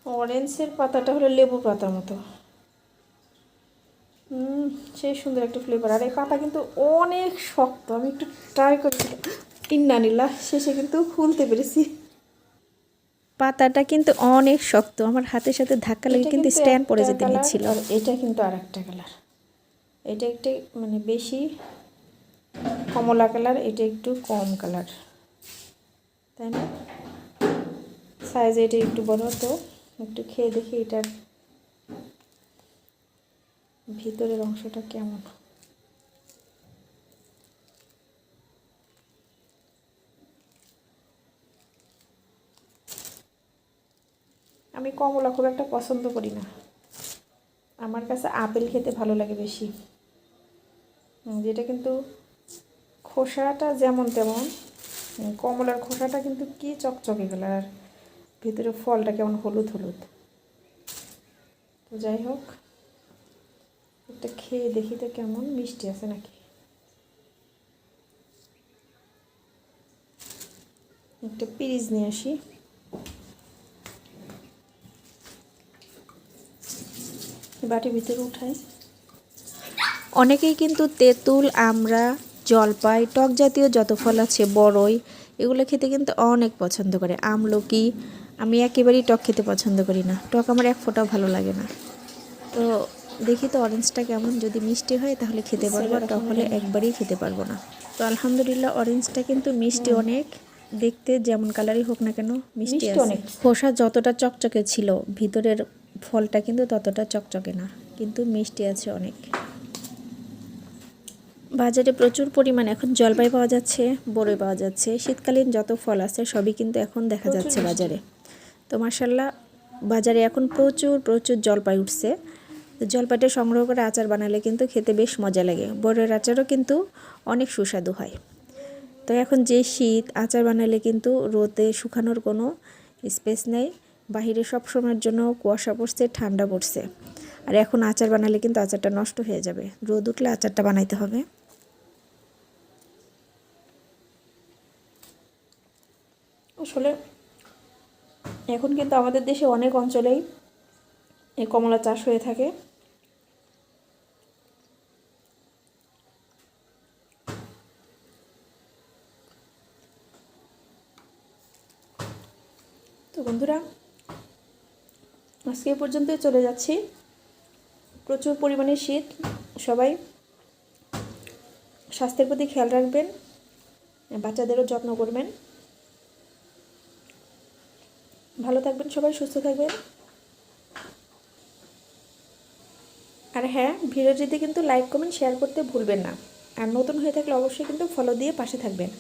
অরেঞ্জের পাতাটা হলো লেবু পাতার মতো। সেই সুন্দর একটা ফ্লেভার। আর এই পাতা কিন্তু অনেক শক্ত, আমি একটু ট্রাই করেছিলাম, ইন্নানিল্লাহ, শেষে কিন্তু খুলতে পেরেছি। পাতাটা কিন্তু অনেক শক্ত, আমার হাতের সাথে ধাক্কা লেগে কিন্তু স্ট্যান্ড পড়ে যেতে নিচ্ছিল। আর এটা কিন্তু আর একটা কালার, এটা একটু মানে বেশি কমলা কালার, এটা একটু কম কালার, তাই না? সাইজ এটা একটু বড়, তো একটু খেয়ে দেখি এটার ভিতরের অংশটা কেমন। আমি কমলা খুব একটা পছন্দ করি না, আমার কাছে আপেল খেতে ভালো লাগে বেশি। যেটা কিন্তু খোসাটা যেমন তেমন, কমলার খোসাটা কিন্তু কি চকচকে কালার, আর ভিতরে ফলটা কেমন হলুদ হলুদ। তো যাই হোক, একটা খেয়ে দেখি তো কেমন মিষ্টি আছে নাকি। একটা পিরিজ নিয়ে আসি। বাটির ভিতরে উঠাই। অনেকেই কিন্তু তেঁতুল, আমড়া, জলপাই, টক জাতীয় যত ফল আছে, বড়ই, এগুলো খেতে কিন্তু অনেক পছন্দ করে। আমলকি, আমি একেবারেই টক খেতে পছন্দ করি না, টক আমার এক ফোঁটাও ভালো লাগে না। তো দেখি তো অরেঞ্জটা কেমন, যদি মিষ্টি হয় তাহলে খেতে পারবো, আর টক হলে একবারেই খেতে পারবো না। তো আলহামদুলিল্লাহ, অরেঞ্জটা কিন্তু মিষ্টি অনেক, দেখতে যেমন কালারই হোক না কেন মিষ্টি আছে। খোসা যতটা চকচকে ছিল, ভিতরের ফলটা কিন্তু ততটা চকচকে না, কিন্তু মিষ্টি আছে অনেক। বাজারে প্রচুর পরিমাণে এখন জলপাই পাওয়া যাচ্ছে, বড়ই পাওয়া যাচ্ছে, শীতকালীন যত ফল আছে সবই কিন্তু এখন দেখা যাচ্ছে বাজারে। তো মাশাআল্লাহ, বাজারে এখন প্রচুর প্রচুর জলপাই উঠছে। জলপাইটা সংগ্রহ করে আচার বানালে কিন্তু খেতে বেশ মজা লাগে। বড়ের আচারও কিন্তু অনেক সুস্বাদু হয়। তো এখন যে শীত, আচার বানালে কিন্তু রোদে শুকানোর কোনো স্পেস নেই। বাহিরে সব সময়ের জন্য কুয়াশা পড়ছে, ঠান্ডা পড়ছে। আর এখন আচার বানালে কিন্তু আচারটা নষ্ট হয়ে যাবে, রোদ উঠলে আচারটা বানাইতে হবে। আসলে এখন কিন্তু আমাদের দেশে অনেক অঞ্চলেই এই কমলা চাষ হয়ে থাকে। তো বন্ধুরা, আজকে এ পর্যন্তই, চলে যাচ্ছি। প্রচুর পরিমাণে শীত, সবাই স্বাস্থ্যের প্রতি খেয়াল রাখবেন, বাচ্চাদেরও যত্ন করবেন। ভালো থাকবেন সবাই, সুস্থ থাকবেন। আর হ্যাঁ, ভিডিওটিতে কিন্তু লাইক, কমেন্ট, শেয়ার করতে ভুলবেন না। আর নতুন হয়ে থাকলে অবশ্যই কিন্তু ফলো দিয়ে পাশে থাকবেন।